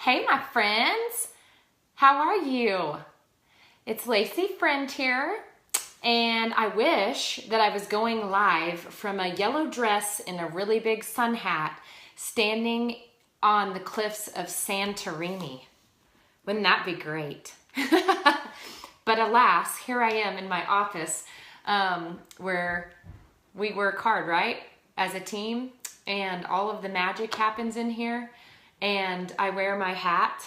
Hey, my friends. How are you? It's Lacey Friend here, and I wish that I was going live from a yellow dress and a really big sun hat standing on the cliffs of Santorini. Wouldn't that be great? But alas, here I am in my office where we work hard, right? As a team, and all of the magic happens in here. And I wear my hat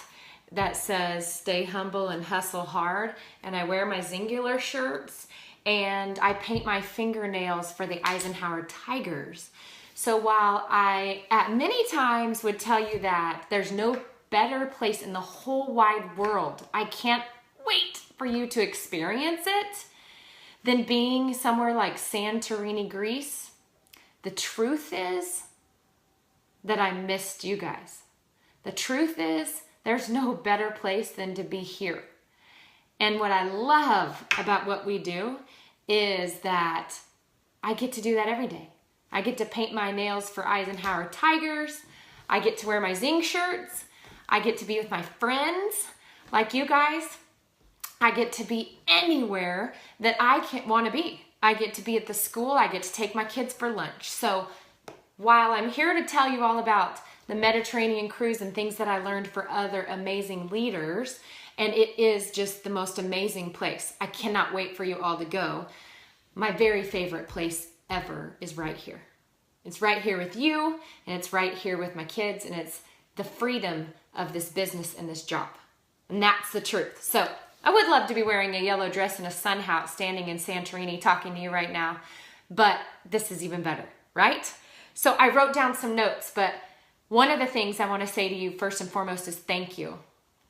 that says stay humble and hustle hard, and I wear my Singular shirts, and I paint my fingernails for the Eisenhower Tigers. So while I at many times would tell you that there's no better place in the whole wide world, I can't wait for you to experience it, than being somewhere like Santorini, Greece, the truth is that I missed you guys. The truth is, there's no better place than to be here. And what I love about what we do is that I get to do that every day. I get to paint my nails for Eisenhower Tigers. I get to wear my Zing shirts. I get to be with my friends like you guys. I get to be anywhere that I want to be. I get to be at the school. I get to take my kids for lunch. So while I'm here to tell you all about the Mediterranean cruise and things that I learned for other amazing leaders, and it is just the most amazing place. I cannot wait for you all to go. My very favorite place ever is right here. It's right here with you, and it's right here with my kids, and it's the freedom of this business and this job. And that's the truth. So I would love to be wearing a yellow dress and a sun hat standing in Santorini talking to you right now, but this is even better, right? So I wrote down some notes, but one of the things I want to say to you first and foremost is thank you.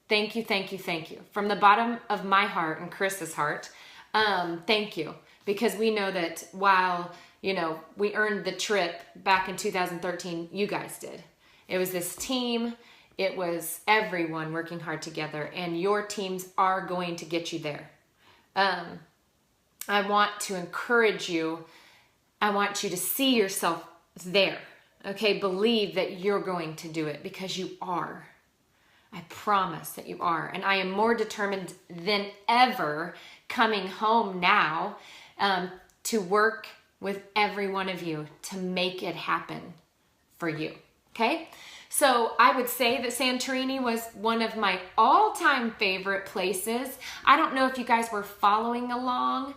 Thank you, thank you, thank you. From the bottom of my heart and Chris's heart, thank you. Because we know that while, we earned the trip back in 2013, you guys did. It was this team. It was everyone working hard together, and your teams are going to get you there. I want to encourage you. I want you to see yourself there. Okay, believe that you're going to do it because you are. I promise that you are. And I am more determined than ever coming home now to work with every one of you to make it happen for you. Okay? So I would say that Santorini was one of my all-time favorite places. I don't know if you guys were following along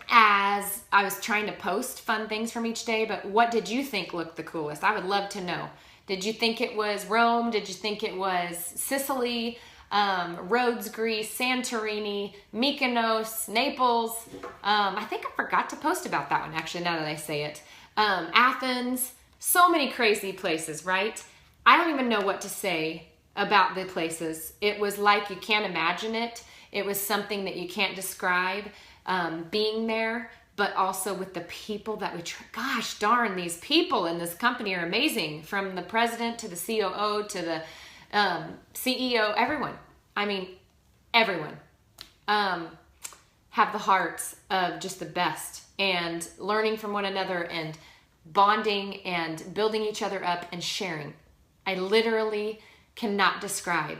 as I was trying to post fun things from each day, but what did you think looked the coolest? I would love to know. Did you think it was Rome? Did you think it was Sicily, Rhodes, Greece, Santorini, Mykonos, Naples? I think I forgot to post about that one, actually, now that I say it. Athens, so many crazy places, right? I don't even know what to say about the places. It was like you can't imagine it. It was something that you can't describe. Being there, but also with the people that we gosh darn, these people in this company are amazing, from the president to the COO to the CEO, everyone. I mean, everyone have the hearts of just the best, and learning from one another and bonding and building each other up and sharing. I literally cannot describe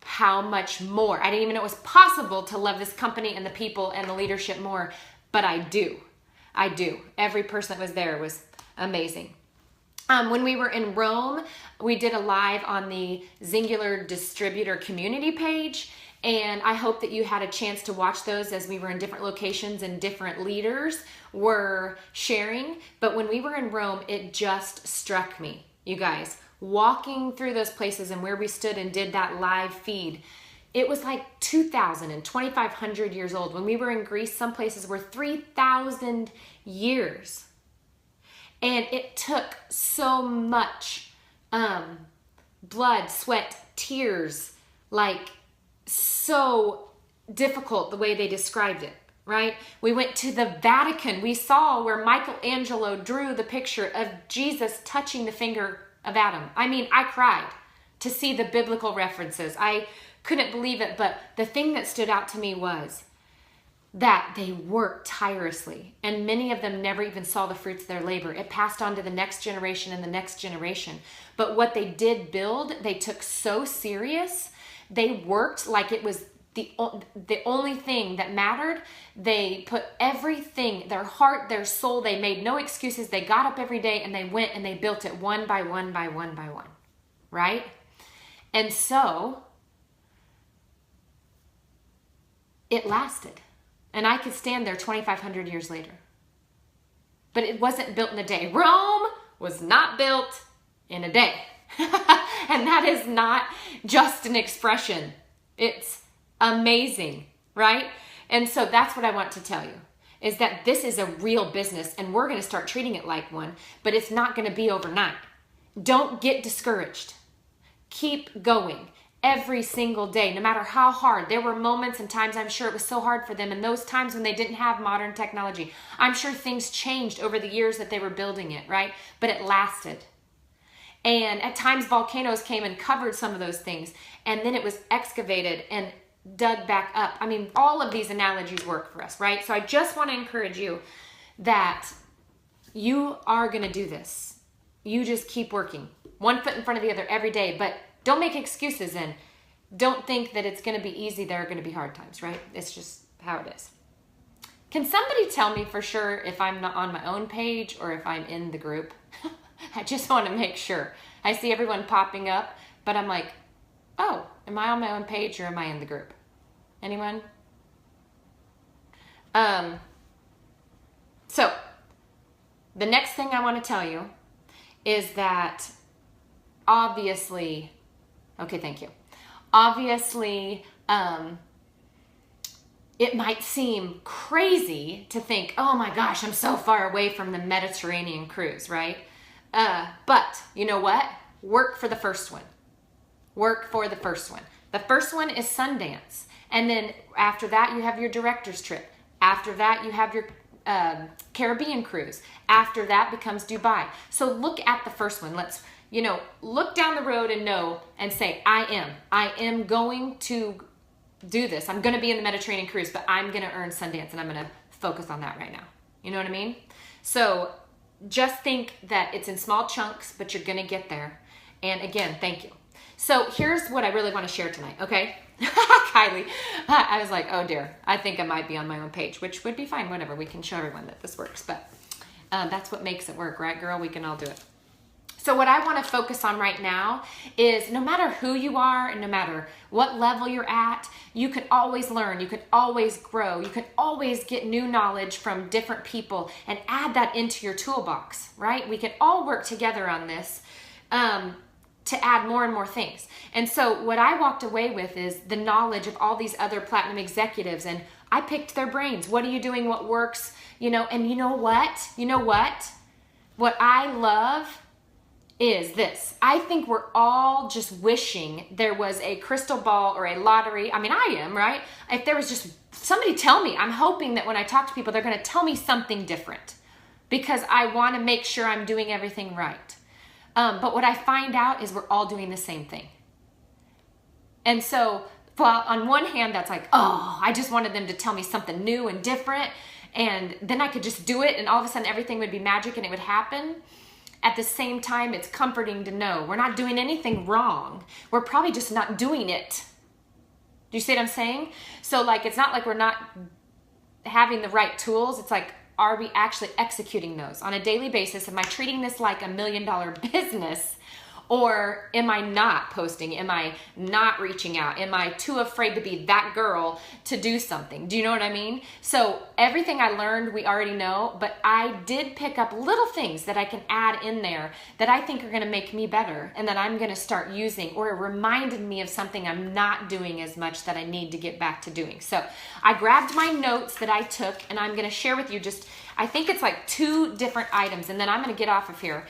how much more. I didn't even know it was possible to love this company and the people and the leadership more, but I do. I do. Every person that was there was amazing. When we were in Rome, we did a live on the Singular Distributor community page, and I hope that you had a chance to watch those as we were in different locations and different leaders were sharing. But when we were in Rome, it just struck me, you guys, walking through those places and where we stood and did that live feed, it was like 2,000 and 2,500 years old. When we were in Greece, some places were 3,000 years. And it took so much blood, sweat, tears, like so difficult the way they described it, right? We went to the Vatican. We saw where Michelangelo drew the picture of Jesus touching the finger of Adam. I mean, I cried to see the biblical references. I couldn't believe it, but the thing that stood out to me was that they worked tirelessly, and many of them never even saw the fruits of their labor. It passed on to the next generation and the next generation. But what they did build, they took so serious. They worked like it was the only thing that mattered. They put everything, their heart, their soul, they made no excuses. They got up every day and they went and they built it one by one by one by one, right? And so it lasted. And I could stand there 2,500 years later. But it wasn't built in a day. Rome was not built in a day. And that is not just an expression. It's amazing, right? And so that's what I want to tell you, is that this is a real business and we're going to start treating it like one, but it's not going to be overnight. Don't get discouraged. Keep going. Every single day, no matter how hard. There were moments and times I'm sure it was so hard for them, and those times when they didn't have modern technology. I'm sure things changed over the years that they were building it, right? But it lasted. And at times volcanoes came and covered some of those things, and then it was excavated and dug back up. I mean, all of these analogies work for us, right? So I just want to encourage you that you are going to do this. You just keep working, one foot in front of the other every day, but don't make excuses and don't think that it's going to be easy. There are going to be hard times, right? It's just how it is. Can somebody tell me for sure if I'm not on my own page or if I'm in the group? I just want to make sure. I see everyone popping up, but I'm like, oh, am I on my own page or am I in the group? Anyone? So the next thing I want to tell you is that obviously, okay, thank you. Obviously, it might seem crazy to think, oh my gosh, I'm so far away from the Mediterranean cruise, right? But you know what? Work for the first one. Work for the first one. The first one is Sundance. And then after that, you have your director's trip. After that, you have your Caribbean cruise. After that becomes Dubai. So look at the first one. Let's, look down the road and know and say, I am going to do this. I'm going to be in the Mediterranean cruise, but I'm going to earn Sundance and I'm going to focus on that right now. You know what I mean? So just think that it's in small chunks, but you're going to get there. And again, thank you. So here's what I really want to share tonight, okay? Kylie, I was like, oh dear, I think I might be on my own page, which would be fine, whatever. We can show everyone that this works, but that's what makes it work, right, girl? We can all do it. So what I want to focus on right now is no matter who you are and no matter what level you're at, you can always learn, you can always grow, you can always get new knowledge from different people and add that into your toolbox, right? We can all work together on this to add more and more things. And so what I walked away with is the knowledge of all these other platinum executives, and I picked their brains. What are you doing? What works? And you know what? What I love is this. I think we're all just wishing there was a crystal ball or a lottery. I mean, I am, right? If there was just somebody tell me, I'm hoping that when I talk to people, they're going to tell me something different because I want to make sure I'm doing everything right. But what I find out is we're all doing the same thing. And so, well, on one hand, that's like, oh, I just wanted them to tell me something new and different. And then I could just do it and all of a sudden everything would be magic and it would happen. At the same time, it's comforting to know we're not doing anything wrong. We're probably just not doing it. Do you see what I'm saying? So like, it's not like we're not having the right tools. It's like, are we actually executing those on a daily basis? Am I treating this like $1 million business? Or am I not posting? Am I not reaching out? Am I too afraid to be that girl to do something? Do you know what I mean? So everything I learned, we already know, but I did pick up little things that I can add in there that I think are gonna make me better and that I'm gonna start using, or it reminded me of something I'm not doing as much that I need to get back to doing. So I grabbed my notes that I took and I'm gonna share with you just, I think it's like 2 different items, and then I'm gonna get off of here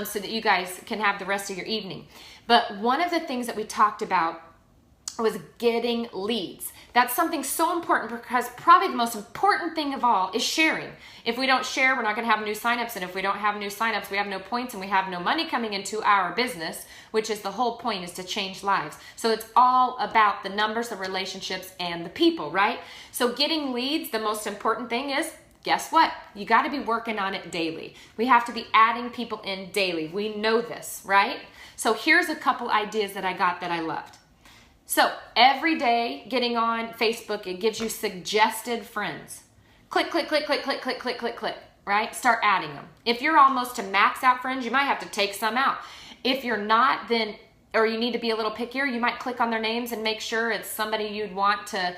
so that you guys can have the rest of your evening. But one of the things that we talked about was getting leads. That's something so important because probably the most important thing of all is sharing. If we don't share, we're not going to have new signups. And if we don't have new signups, we have no points and we have no money coming into our business, which is the whole point, is to change lives. So it's all about the numbers, the relationships, and the people, right? So getting leads, the most important thing is, guess what? You got to be working on it daily. We have to be adding people in daily. We know this, right? So here's a couple ideas that I got that I loved. So every day getting on Facebook, it gives you suggested friends. Click, click, click, click, click, click, click, click, click, right? Start adding them. If you're almost to max out friends, you might have to take some out. If you're not, then, or you need to be a little pickier, you might click on their names and make sure it's somebody you'd want to,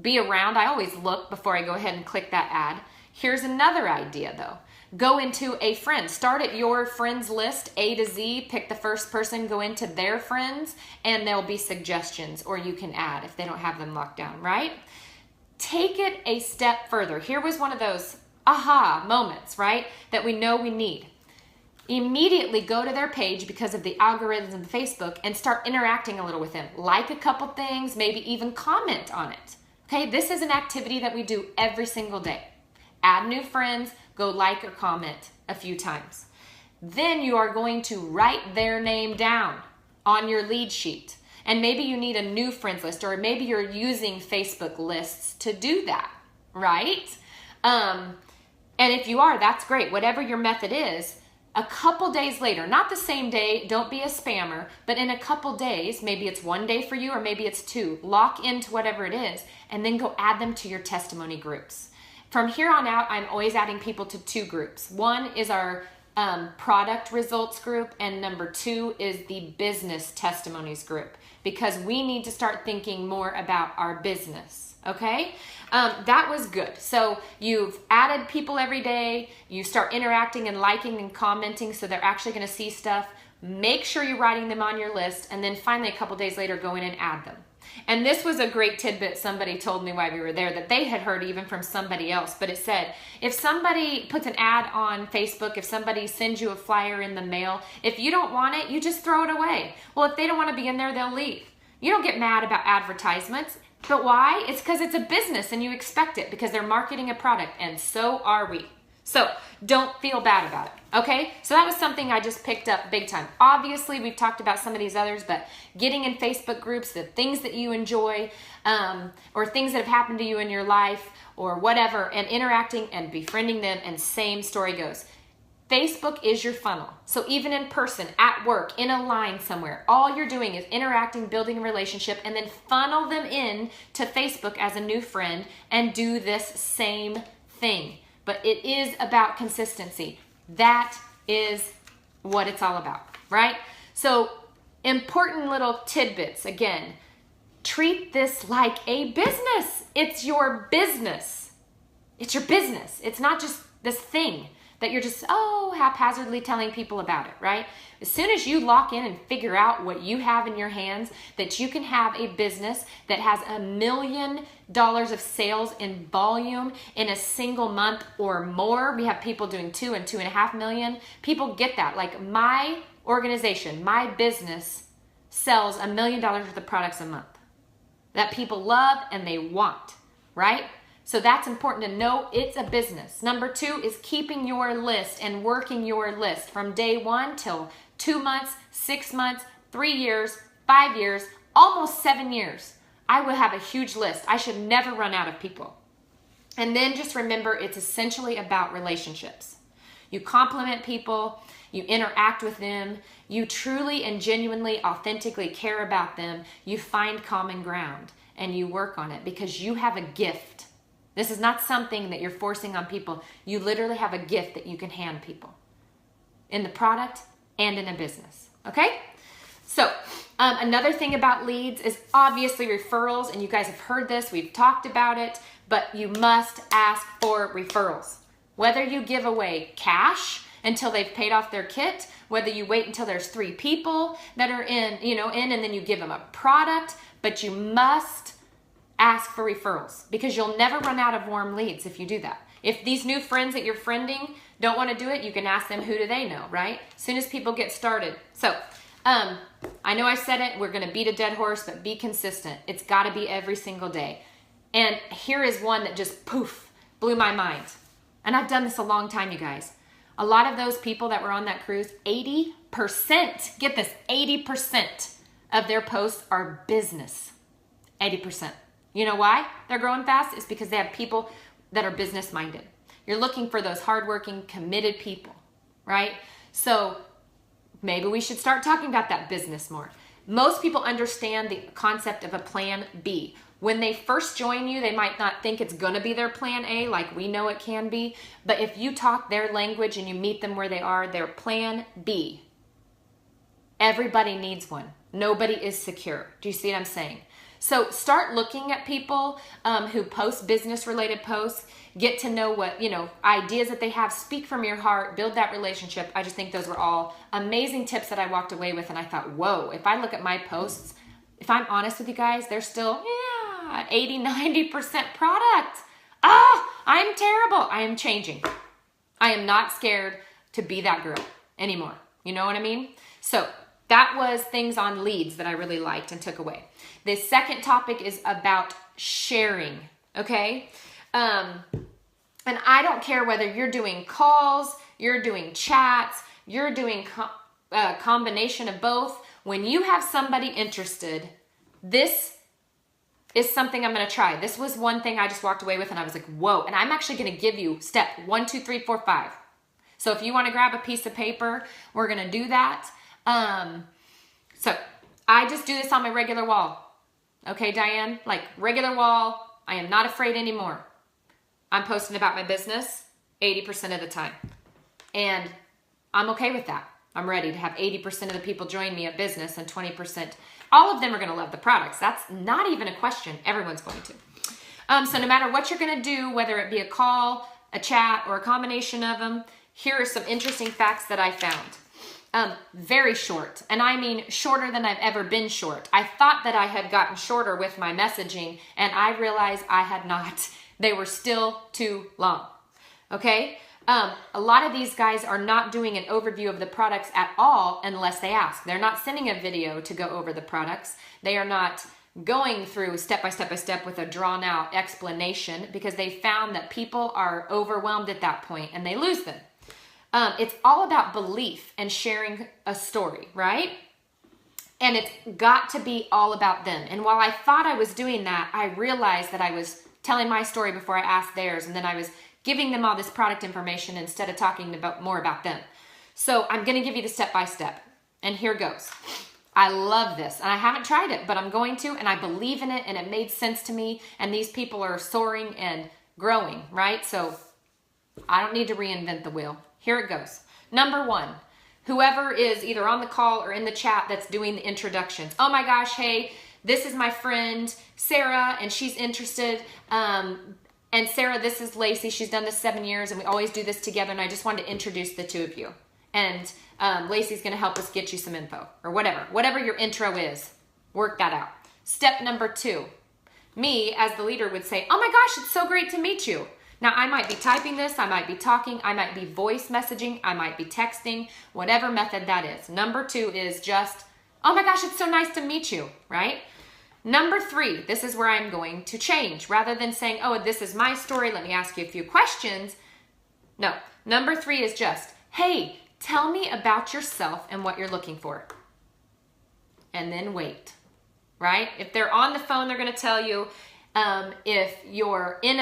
be around. I always look before I go ahead and click that ad. Here's another idea though. Go into a friend. Start at your friends list, A to Z. Pick the first person, go into their friends, and there'll be suggestions, or you can add if they don't have them locked down, right? Take it a step further. Here was one of those aha moments, right, that we know we need. Immediately go to their page because of the algorithms of Facebook and start interacting a little with them. Like a couple things, maybe even comment on it. Okay, this is an activity that we do every single day. Add new friends, go like or comment a few times. Then you are going to write their name down on your lead sheet. And maybe you need a new friends list, or maybe you're using Facebook lists to do that, right? And if you are, that's great. Whatever your method is, a couple days later, not the same day, don't be a spammer, but in a couple days, maybe it's one day for you or maybe it's two, lock into whatever it is and then go add them to your testimony groups. From here on out, I'm always adding people to two groups. One is our product results group, and number two is the business testimonies group, because we need to start thinking more about our business, okay? That was good. So you've added people every day, you start interacting and liking and commenting so they're actually gonna see stuff. Make sure you're writing them on your list, and then finally a couple days later, go in and add them. And this was a great tidbit somebody told me while we were there that they had heard even from somebody else. But it said, if somebody puts an ad on Facebook, if somebody sends you a flyer in the mail, if you don't want it, you just throw it away. Well, if they don't want to be in there, they'll leave. You don't get mad about advertisements. But why? It's because it's a business and you expect it because they're marketing a product, and so are we. So don't feel bad about it, okay? So that was something I just picked up big time. Obviously, we've talked about some of these others, but getting in Facebook groups, the things that you enjoy, or things that have happened to you in your life, or whatever, and interacting and befriending them, and same story goes. Facebook is your funnel. So even in person, at work, in a line somewhere, all you're doing is interacting, building a relationship, and then funnel them in to Facebook as a new friend and do this same thing. But it is about consistency. That is what it's all about, right? So important little tidbits. Again, treat this like a business. It's your business. It's your business. It's not just this thing that you're just, haphazardly telling people about it, right? As soon as you lock in and figure out what you have in your hands, that you can have a business that has $1 million of sales in volume in a single month or more. We have people doing 2 and 2.5 million. People get that. Like my organization, my business sells $1 million worth of products a month that people love and they want, right? So that's important to know. It's a business. Number 2 is keeping your list and working your list from day 1 till 2 months, 6 months, 3 years, 5 years, almost 7 years. I will have a huge list. I should never run out of people. And then just remember, it's essentially about relationships. You compliment people, you interact with them, you truly and genuinely, authentically care about them, you find common ground, and you work on it because you have a gift. This is not something that you're forcing on people. You literally have a gift that you can hand people in the product and in a business, okay? So another thing about leads is obviously referrals, and you guys have heard this, we've talked about it, but you must ask for referrals. Whether you give away cash until they've paid off their kit, whether you wait until there's 3 people that are in, and then you give them a product, but you must ask for referrals because you'll never run out of warm leads if you do that. If these new friends that you're friending don't want to do it, you can ask them, who do they know, right? As soon as people get started. So I know I said it, we're going to beat a dead horse, but be consistent. It's got to be every single day. And here is one that just poof, blew my mind. And I've done this a long time, you guys. A lot of those people that were on that cruise, 80%, get this, 80% of their posts are business. 80%. You know why they're growing fast? It's because they have people that are business minded. You're looking for those hardworking, committed people, right? So maybe we should start talking about that business more. Most people understand the concept of a plan B. When they first join you, they might not think it's going to be their plan A like we know it can be. But if you talk their language and you meet them where they are, their plan B. Everybody needs one. Nobody is secure. Do you see what I'm saying? So start looking at people who post business-related posts. Get to know what, ideas that they have. Speak from your heart. Build that relationship. I just think those were all amazing tips that I walked away with. And I thought, whoa, if I look at my posts, if I'm honest with you guys, they're still, 80, 90% product. I'm terrible. I am changing. I am not scared to be that girl anymore. You know what I mean? So that was things on leads that I really liked and took away. The second topic is about sharing, okay? And I don't care whether you're doing calls, you're doing chats, you're doing a combination of both. When you have somebody interested, this is something I'm going to try. This was one thing I just walked away with and I was like, whoa. And I'm actually going to give you step 1, 2, 3, 4, 5. So if you want to grab a piece of paper, we're going to do that. So I just do this on my regular wall. Okay, Diane, like regular wall. I am not afraid anymore. I'm posting about my business 80% of the time. And I'm okay with that. I'm ready to have 80% of the people join me at business and 20%. All of them are going to love the products. That's not even a question. Everyone's going to. So no matter what you're going to do, whether it be a call, a chat, or a combination of them, here are some interesting facts that I found. Very short. And I mean shorter than I've ever been short. I thought that I had gotten shorter with my messaging, and I realized I had not. They were still too long. Okay? A lot of these guys are not doing an overview of the products at all unless they ask. They're not sending a video to go over the products. They are not going through step by step by step with a drawn out explanation because they found that people are overwhelmed at that point and they lose them. It's all about belief and sharing a story, right? And it's got to be all about them. And while I thought I was doing that, I realized that I was telling my story before I asked theirs, and then I was giving them all this product information instead of talking more about them. So I'm going to give you the step by step. And here goes. I love this. And I haven't tried it, but I'm going to, and I believe in it, and it made sense to me. And these people are soaring and growing, right? So I don't need to reinvent the wheel. Here it goes. Number 1, whoever is either on the call or in the chat that's doing the introductions. Oh my gosh, hey, this is my friend Sarah, and she's interested. And Sarah, this is Lacey. She's done this 7 years, and we always do this together, and I just wanted to introduce the two of you. And Lacey's going to help us get you some info, or whatever your intro is. Work that out. Step number 2. Me, as the leader, would say, oh my gosh, it's so great to meet you. Now, I might be typing this, I might be talking, I might be voice messaging, I might be texting, whatever method that is. Number 2 is just, oh my gosh, it's so nice to meet you, right? Number 3, this is where I'm going to change. Rather than saying, oh, this is my story, let me ask you a few questions. No, number 3 is just, hey, tell me about yourself and what you're looking for. And then wait, right? If they're on the phone, they're going to tell you. If you're in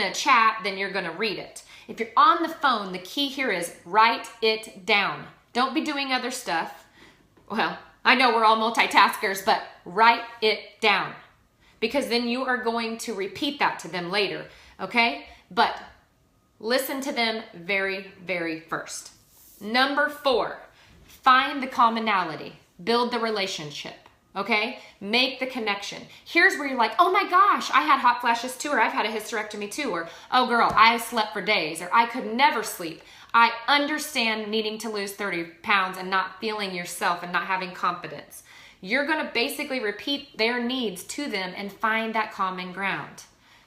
a chat, then you're going to read it. If you're on the phone, the key here is write it down. Don't be doing other stuff. Well, I know we're all multitaskers, but write it down because then you are going to repeat that to them later, okay? But listen to them very, very first. Number 4, find the commonality, build the relationship. Okay? Make the connection. Here's where you're like, oh my gosh, I had hot flashes too, or I've had a hysterectomy too, or oh girl, I slept for days, or I could never sleep. I understand needing to lose 30 pounds and not feeling yourself and not having confidence. You're going to basically repeat their needs to them and find that common ground.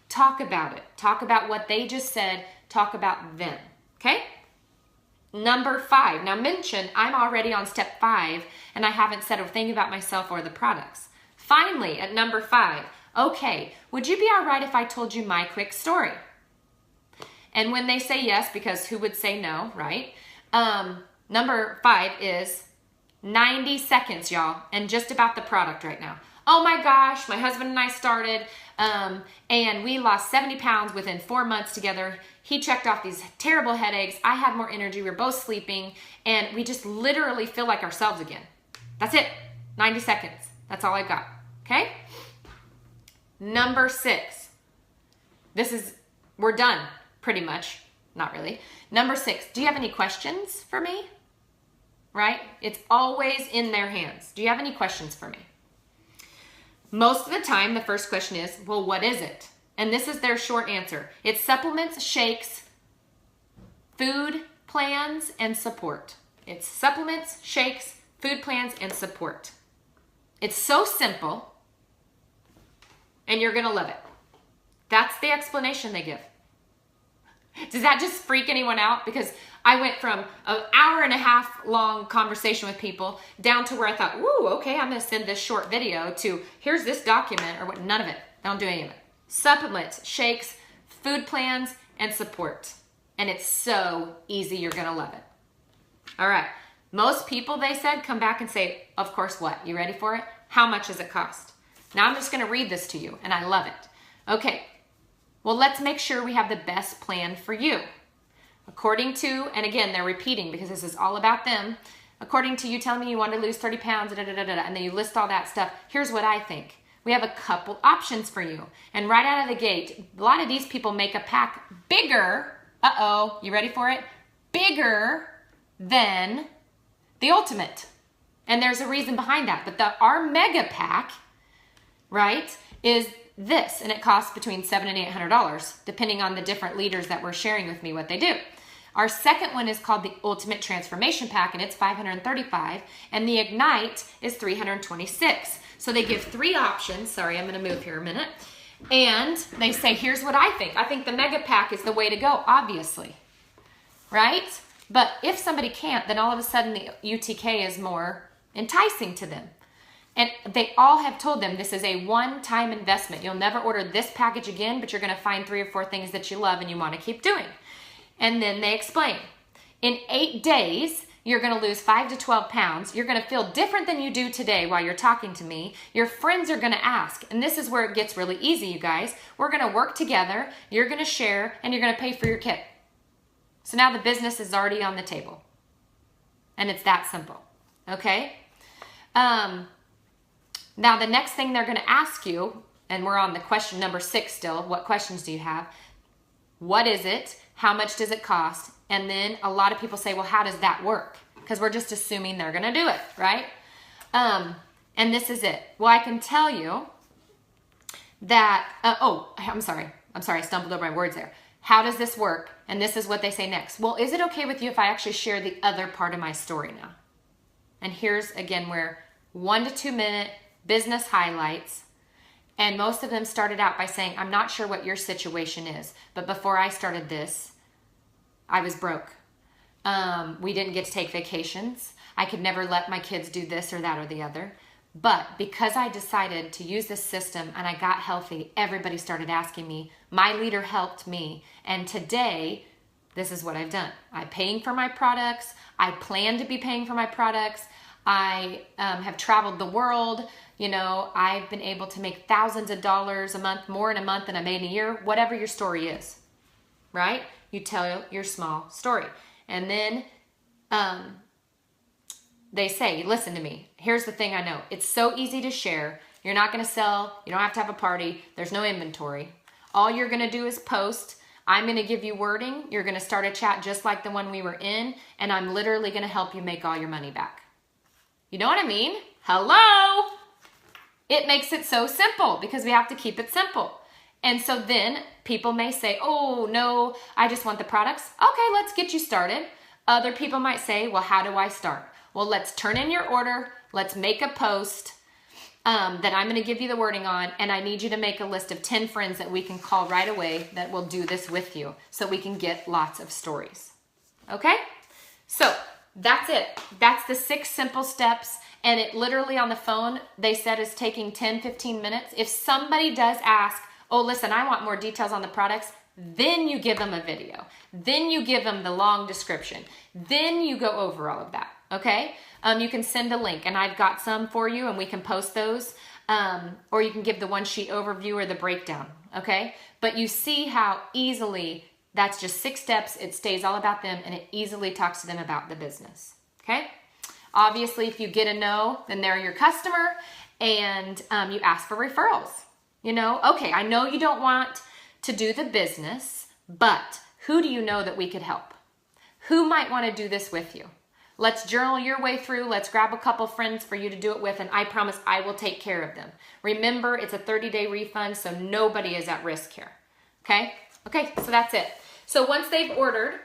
Talk about it. Talk about what they just said. Talk about them. Okay? Number 5. Now mention I'm already on step 5 and I haven't said a thing about myself or the products. Finally, at number 5, okay, would you be all right if I told you my quick story? And when they say yes, because who would say no, right? Number 5 is 90 seconds, y'all, and just about the product right now. Oh my gosh, my husband and I started, and we lost 70 pounds within 4 months together. He checked off these terrible headaches. I had more energy. We were both sleeping, and we just literally feel like ourselves again. That's it. 90 seconds. That's all I got. Okay? Number 6. We're done, pretty much. Not really. Number 6, do you have any questions for me? Right? It's always in their hands. Do you have any questions for me? Most of the time, the first question is, well, what is it? And this is their short answer. It's supplements, shakes, food plans, and support. It's supplements, shakes, food plans, and support. It's so simple, and you're going to love it. That's the explanation they give. Does that just freak anyone out? Because I went from an hour and a half long conversation with people down to where I thought, ooh, okay, I'm going to send this short video to here's this document or what. None of it. I don't do any of it. Supplements, shakes, food plans, and support. And it's so easy. You're going to love it. All right. Most people, they said, come back and say, of course, what? You ready for it? How much does it cost? Now I'm just going to read this to you, and I love it. Okay. Well, let's make sure we have the best plan for you. According to, and again, they're repeating because this is all about them. According to you telling me you want to lose 30 pounds, and then you list all that stuff. Here's what I think. We have a couple options for you. And right out of the gate, a lot of these people make a pack bigger. Uh-oh, you ready for it? Bigger than the ultimate. And there's a reason behind that. But our mega pack, right, is this, and it costs between $700 and $800, depending on the different leaders that were sharing with me what they do. Our second one is called the Ultimate Transformation Pack, and it's $535, and the Ignite is $326. So they give 3 options. Sorry, I'm going to move here a minute. And they say, here's what I think. I think the Mega Pack is the way to go, obviously, right? But if somebody can't, then all of a sudden the UTK is more enticing to them. And they all have told them this is a one-time investment. You'll never order this package again, but you're going to find 3 or 4 things that you love and you want to keep doing. And then they explain, in 8 days, you're going to lose 5 to 12 pounds. You're going to feel different than you do today while you're talking to me. Your friends are going to ask, and this is where it gets really easy, you guys. We're going to work together, you're going to share, and you're going to pay for your kit. So now the business is already on the table. And it's that simple, okay? Now, the next thing they're going to ask you, and we're on the question number 6 still, what questions do you have? What is it? How much does it cost? And then a lot of people say, well, how does that work? Because we're just assuming they're going to do it, right? And this is it. Well, I can tell you that, I'm sorry, I stumbled over my words there. How does this work? And this is what they say next. Well, is it okay with you if I actually share the other part of my story now? And here's, again, where 1 to 2 minute business highlights, and most of them started out by saying, I'm not sure what your situation is, but before I started this, I was broke. We didn't get to take vacations. I could never let my kids do this or that or the other. But because I decided to use this system and I got healthy, everybody started asking me. My leader helped me. And today, this is what I've done. I'm paying for my products. I plan to be paying for my products. I have traveled the world. You know, I've been able to make thousands of dollars a month, more in a month than I made in a year, whatever your story is, right? You tell your small story. And then they say, listen to me. Here's the thing I know. It's so easy to share. You're not going to sell. You don't have to have a party. There's no inventory. All you're going to do is post. I'm going to give you wording. You're going to start a chat just like the one we were in. And I'm literally going to help you make all your money back. You know what I mean? Hello? It makes it so simple because we have to keep it simple. And so then people may say, oh, no, I just want the products. Okay, let's get you started. Other people might say, well, how do I start? Well, let's turn in your order. Let's make a post that I'm going to give you the wording on. And I need you to make a list of 10 friends that we can call right away that will do this with you so we can get lots of stories. Okay? So that's it. That's the 6 simple steps. And it literally on the phone, they said is taking 10, 15 minutes. If somebody does ask, oh, listen, I want more details on the products, then you give them a video. Then you give them the long description. Then you go over all of that, okay? You can send a link, and I've got some for you, and we can post those. Or you can give the one sheet overview or the breakdown, okay? But you see how easily that's just 6 steps. It stays all about them, and it easily talks to them about the business, okay? Obviously, if you get a no, then they're your customer, and you ask for referrals. You know, okay, I know you don't want to do the business, but who do you know that we could help? Who might want to do this with you? Let's journal your way through. Let's grab a couple friends for you to do it with, and I promise I will take care of them. Remember, it's a 30-day refund, so nobody is at risk here, okay? Okay, so that's it. So once they've ordered,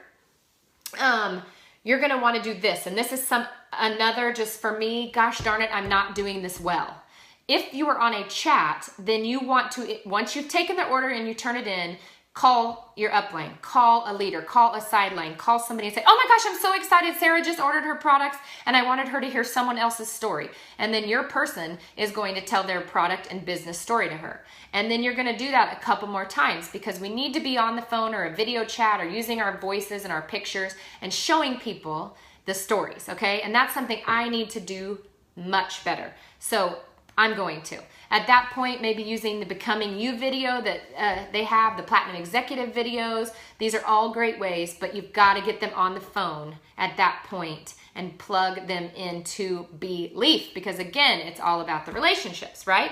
you're gonna wanna do this, and this is another just for me, gosh darn it, I'm not doing this well. If you are on a chat, then you want to, once you've taken the order and you turn it in, call your upline, call a leader, call a sideline, call somebody and say, oh my gosh, I'm so excited. Sarah just ordered her products and I wanted her to hear someone else's story. And then your person is going to tell their product and business story to her. And then you're going to do that a couple more times because we need to be on the phone or a video chat or using our voices and our pictures and showing people the stories, okay? And that's something I need to do much better. So I'm going to. At that point, maybe using the Becoming You video that they have, the Platinum Executive videos. These are all great ways, but you've got to get them on the phone at that point and plug them into Belief because, again, it's all about the relationships, right?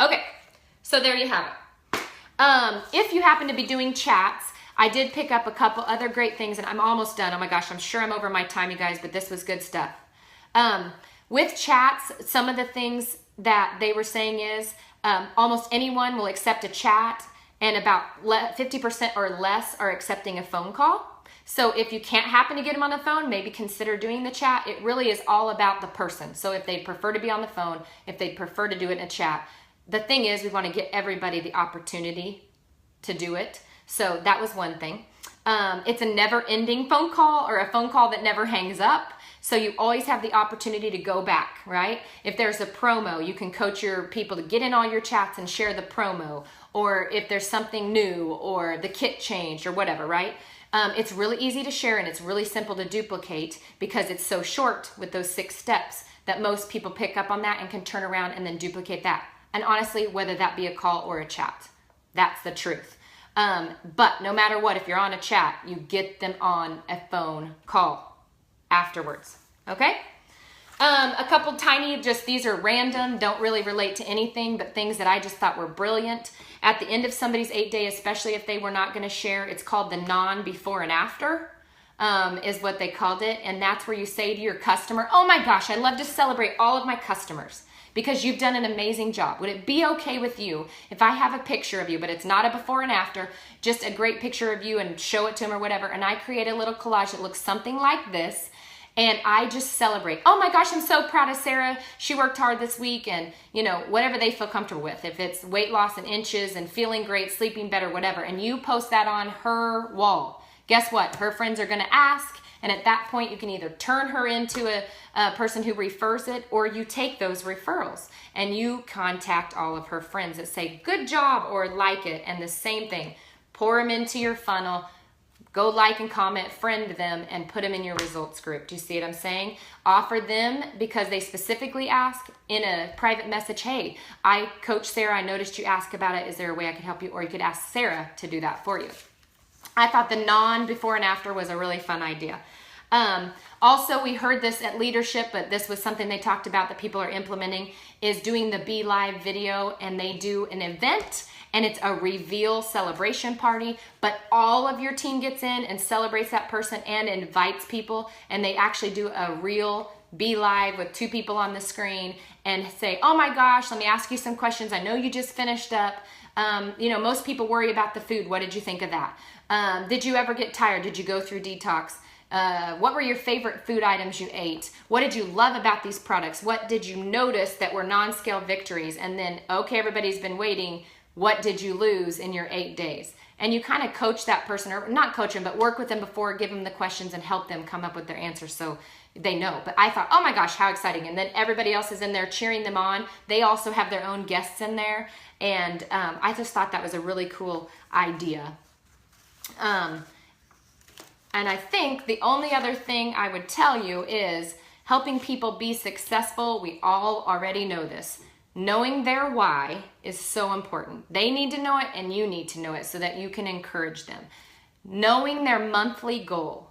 Okay, so there you have it. If you happen to be doing chats, I did pick up a couple other great things, and I'm almost done. Oh my gosh, I'm sure I'm over my time, you guys, but this was good stuff. With chats, some of the things that they were saying is almost anyone will accept a chat and about 50% or less are accepting a phone call. So if you can't happen to get them on the phone, maybe consider doing the chat. It really is all about the person. So if they prefer to be on the phone, if they prefer to do it in a chat, the thing is we want to get everybody the opportunity to do it. So that was one thing. It's a never-ending phone call or a phone call that never hangs up. So you always have the opportunity to go back, right? If there's a promo, you can coach your people to get in all your chats and share the promo. Or if there's something new or the kit changed or whatever, right? It's really easy to share and it's really simple to duplicate because it's so short with those 6 steps that most people pick up on that and can turn around and then duplicate that. And honestly, whether that be a call or a chat, that's the truth. But no matter what, if you're on a chat, you get them on a phone call afterwards, okay? A couple tiny, just these are random, don't really relate to anything, but things that I just thought were brilliant. At the end of somebody's 8-day, especially if they were not going to share, it's called the non-before and after, is what they called it. And that's where you say to your customer, oh my gosh, I love to celebrate all of my customers because you've done an amazing job. Would it be okay with you if I have a picture of you, but it's not a before and after, just a great picture of you and show it to them or whatever, and I create a little collage that looks something like this, and I just celebrate. Oh my gosh, I'm so proud of Sarah. She worked hard this week and, you know, whatever they feel comfortable with. If it's weight loss in inches and feeling great, sleeping better, whatever, and you post that on her wall, guess what? Her friends are gonna ask, and at that point you can either turn her into a person who refers it, or you take those referrals and you contact all of her friends that say, good job, or like it, and the same thing. Pour them into your funnel. Go like and comment, friend them, and put them in your results group. Do you see what I'm saying? Offer them because they specifically ask in a private message, hey, I coach Sarah, I noticed you asked about it. Is there a way I could help you? Or you could ask Sarah to do that for you. I thought the non-before and after was a really fun idea. Also, we heard this at leadership, but this was something they talked about that people are implementing, is doing the Be Live video, and they do an event, and it's a reveal celebration party, but all of your team gets in and celebrates that person and invites people, and they actually do a real Be Live with 2 people on the screen and say, oh my gosh, let me ask you some questions. I know you just finished up. You know, most people worry about the food. What did you think of that? Did you ever get tired? Did you go through detox? What were your favorite food items you ate? What did you love about these products? What did you notice that were non-scale victories? And then, okay, everybody's been waiting. What did you lose in your 8 days? and you kind of coach that person, or not coach them, but work with them before, give them the questions and help them come up with their answers so they know. But I thought, oh my gosh, how exciting. And then everybody else is in there cheering them on. They also have their own guests in there. And I just thought that was a really cool idea. And I think the only other thing I would tell you is helping people be successful. We all already know this. Knowing their why is so important. They need to know it and you need to know it so that you can encourage them. Knowing their monthly goal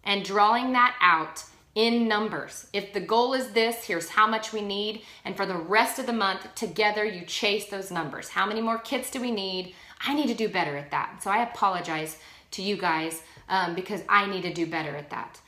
and drawing that out in numbers. If the goal is this, here's how much we need. And for the rest of the month, together you chase those numbers. How many more kits do we need? I need to do better at that. So I apologize to you guys because I need to do better at that.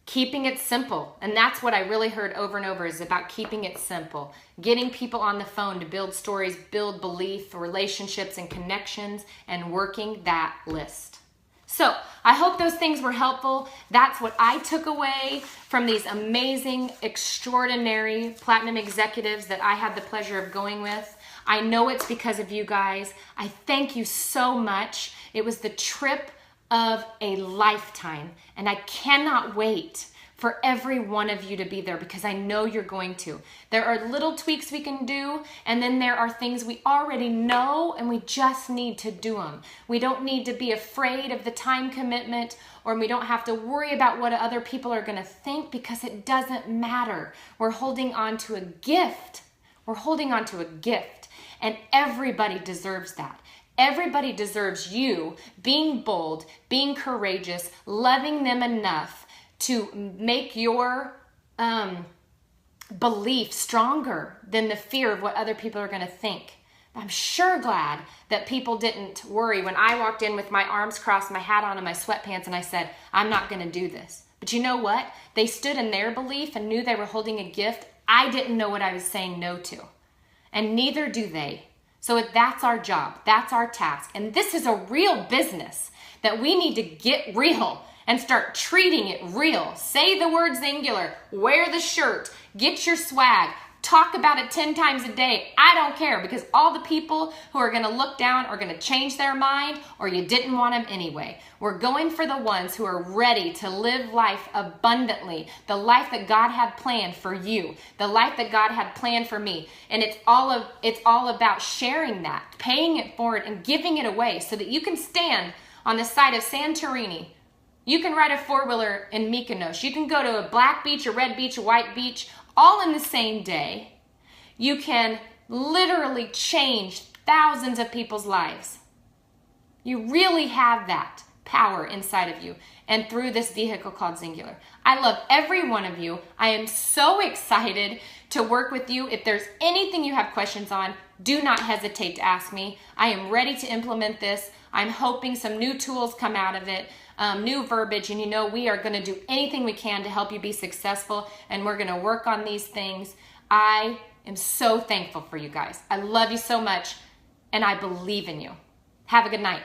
Keeping it simple. And that's what I really heard over and over is about keeping it simple. Getting people on the phone to build stories, build belief, relationships, and connections, and working that list. So I hope those things were helpful. That's what I took away from these amazing, extraordinary platinum executives that I had the pleasure of going with. I know it's because of you guys. I thank you so much. It was the trip of a lifetime, and I cannot wait for every one of you to be there because I know you're going to. There are little tweaks we can do, and then there are things we already know and we just need to do them. We don't need to be afraid of the time commitment, or we don't have to worry about what other people are going to think because it doesn't matter. We're holding on to a gift. We're holding on to a gift, and everybody deserves that. Everybody deserves you being bold, being courageous, loving them enough to make your belief stronger than the fear of what other people are going to think. I'm sure glad that people didn't worry when I walked in with my arms crossed, my hat on, and my sweatpants, and I said, I'm not going to do this. But you know what? They stood in their belief and knew they were holding a gift. I didn't know what I was saying no to, and neither do they. So that's our job. That's our task. And this is a real business that we need to get real and start treating it real. Say the word singular. Wear the shirt. Get your swag. Talk about it 10 times a day. I don't care, because all the people who are going to look down are going to change their mind, or you didn't want them anyway. We're going for the ones who are ready to live life abundantly, the life that God had planned for you, the life that God had planned for me. And it's all about sharing that, paying it forward, and giving it away so that you can stand on the side of Santorini. You can ride a four-wheeler in Mykonos. You can go to a black beach, a red beach, a white beach, all in the same day. You can literally change thousands of people's lives. You really have that power inside of you, and through this vehicle called Singular. I love every one of you. I am so excited to work with you. If there's anything you have questions on, do not hesitate to ask me. I am ready to implement this. I'm hoping some new tools come out of it. New verbiage, and we are going to do anything we can to help you be successful, and we're going to work on these things. I am so thankful for you guys. I love you so much, and I believe in you. Have a good night.